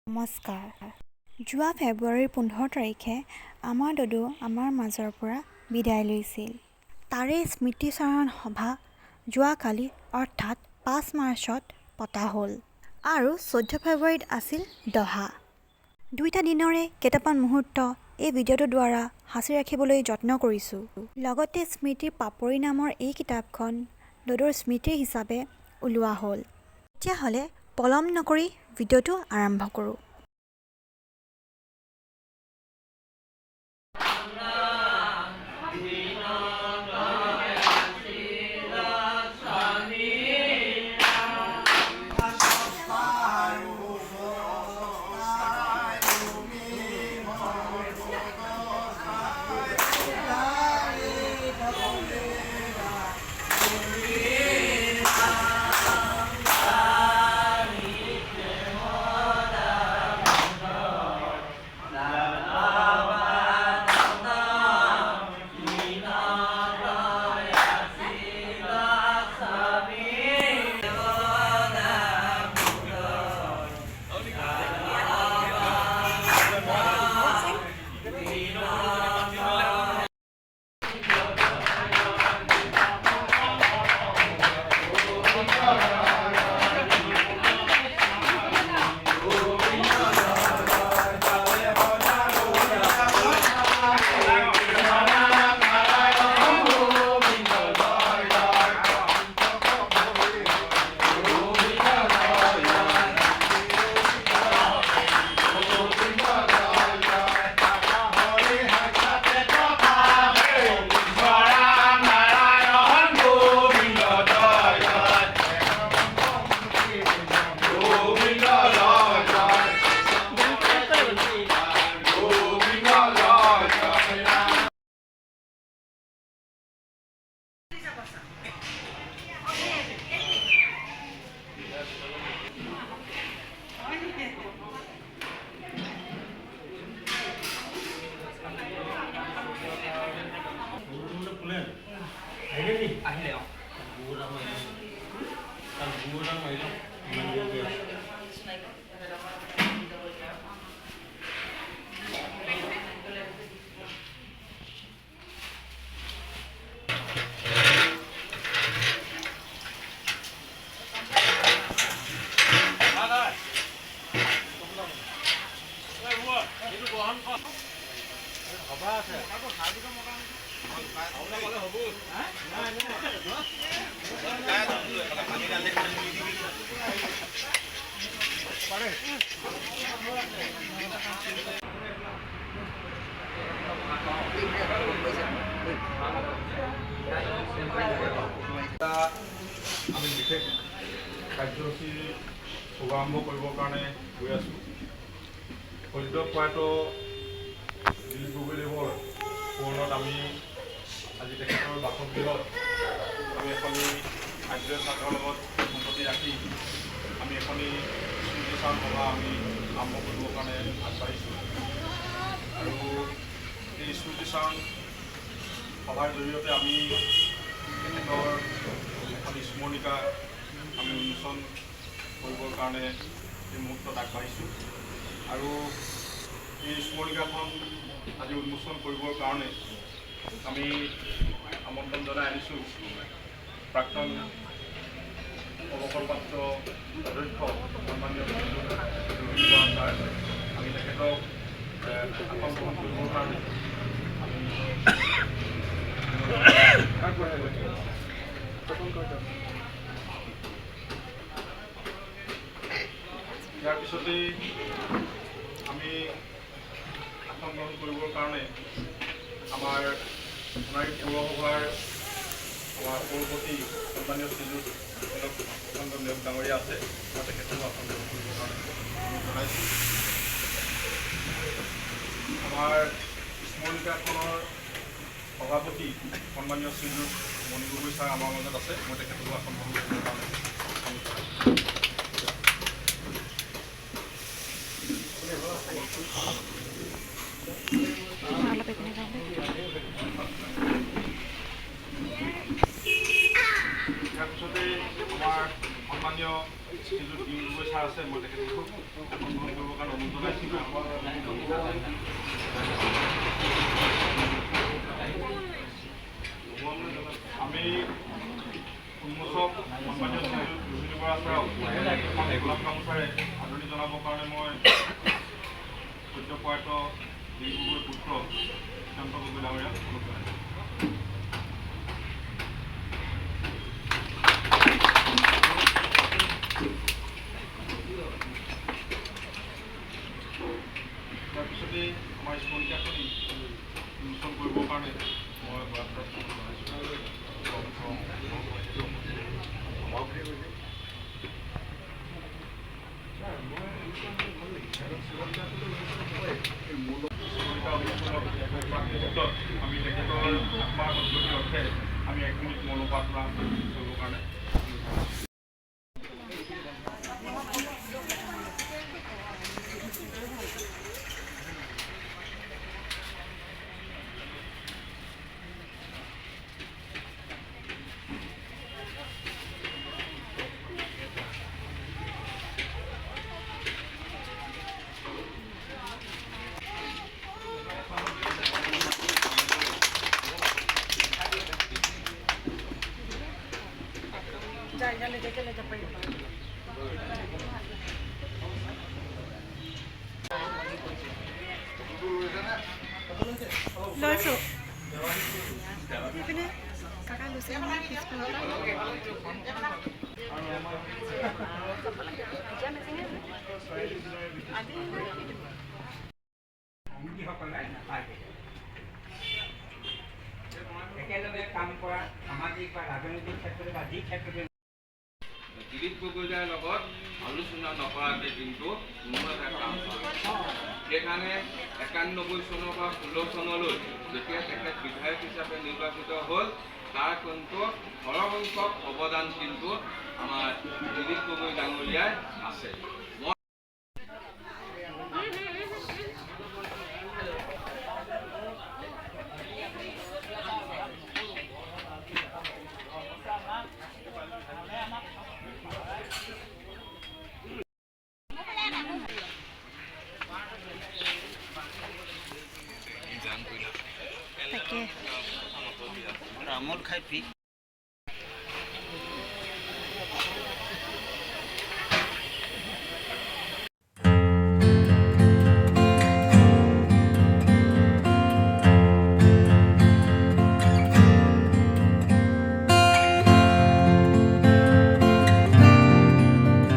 নমস্কাৰ। যোৱা ফেব্ৰুৱাৰীৰ 15 তাৰিখে আমাৰ দদৌ আমাৰ মাজৰ পৰা বিদায় লৈছিল। তাৰে স্মৃতিচাৰণ সভা যোৱাকালি অৰ্থাৎ 5 মাৰ্চত পতা হ'ল আৰু 14 ফেব্ৰুৱাৰীত আছিল দহা। দুইটা দিনৰে কেইটামান মুহূৰ্ত এই ভিডিঅ'টোৰ দ্বাৰা সাঁচি ৰাখিবলৈ যত্ন কৰিছোঁ। লগতে স্মৃতিৰ পাপৰি নামৰ এই কিতাপখন দদৌৰ স্মৃতিৰ হিচাপে ওলোৱা হ'ল। তেতিয়াহ'লে পলম নকৰি ভিডিঅ'টো আৰম্ভ কৰোঁ। আমি বিশেষ কাৰ্যসূচী শুভাৰম্ভ কৰিবৰ কাৰণে গৈ আছোঁ। সদ্য প্ৰয়াত দিলীপ গগৈদেৱৰ সোঁৱৰণত আমি আজি তেখেতৰ বাসগৃহত আমি এখনি আৰ্য ছাত্ৰৰ লগত সংগতি ৰাখি আমি এখনি স্মৃতিচাৰণ সভা আমি আৰম্ভ কৰিবৰ কাৰণে আগবাঢ়িছোঁ। আৰু এই স্মৃতিচাৰণ সভাৰ জৰিয়তে আমি তেখেতৰ এখন স্মৰণিকা আমি উন্মোচন কৰিবৰ কাৰণে এই মুহূৰ্তত আগবাঢ়িছোঁ। আৰু এই স্মৰণিকাখন আজি উন্মোচন কৰিবৰ কাৰণে আমি আমন্ত্ৰণ জনাই আনিছোঁ প্ৰাক্তন অৱসৰপ্ৰাপ্ত অধ্যক্ষ সন্মানীয় ছাৰ। আমি তেখেতক আসন গ্ৰহণ কৰিবৰ কাৰণে আমি ইয়াৰ পিছতেই আমি আসন গ্ৰহণ কৰিবৰ কাৰণে আমাৰ সোণাৰী পৌৰসভাৰ আমাৰ সভাপতি সন্মানীয় শ্ৰীযুত চন্দ্ৰ নেওগ ডাঙৰীয়া আছে, মই তেখেতকো আসন গ্ৰহণ কৰিবৰ কাৰণে আমি জনাইছোঁ। আমাৰ স্মৰণিকাখনৰ সভাপতি সন্মানীয় শ্ৰীযুত মণি গগৈ ছাৰ আমাৰ মাজত আছে, মই তেখেতকো আসন গ্ৰহণ কৰিবৰ কাৰণে আমি জনাইছোঁ। ইয়াৰ পিছতে আমাৰ সন্মানীয় শ্ৰীযুত গগৈ ছাৰ আছে, মই তেখেতকো আসন গ্ৰহণ কৰিবৰ কাৰণে আমি উন্মোচক সন্মানীয় ৰোহিণী বৰা ছাৰক গোলাপ গামোচাৰে আদৰণি জনাবৰ কাৰণে মই সদ্য প্ৰয়াত দিলীপ গগৈৰ পুত্ৰ শ্যামন্ত গগৈ ডাঙৰীয়াক অনুৰোধ জনাইছোঁ। তাৰপিছতে আমাৰ স্মৰণিকাখনি উন্মোচন কৰিবৰ কাৰণে মই বৰাক আমি তেখেতৰ আত্মাৰ সন্তুষ্টিৰ অৰ্থে আমি 1 মিনিট মৌনপাঠ কৰিবৰ কাৰণে লৈছোঁ সেইপিনে কাকা লৈছে একেলগে কাম কৰা সামাজিক বা ৰাজনৈতিক ক্ষেত্ৰত বা যি ক্ষেত্ৰতে দিলীপ গগৈৰ লগত আলোচনা নকৰাকৈ কিন্তু কোনো এটা কাম হয়। সেইকাৰণে 91 চনৰ পৰা 16 চনলৈ যেতিয়া তেখেত বিধায়ক হিচাপে নিৰ্বাচিত হ'ল তাৰ কিন্তু সৰহসংখ্যক অৱদান কিন্তু আমাৰ দিলীপ গগৈ ডাঙৰীয়াই আছে। তাকে আমোল খাই পিক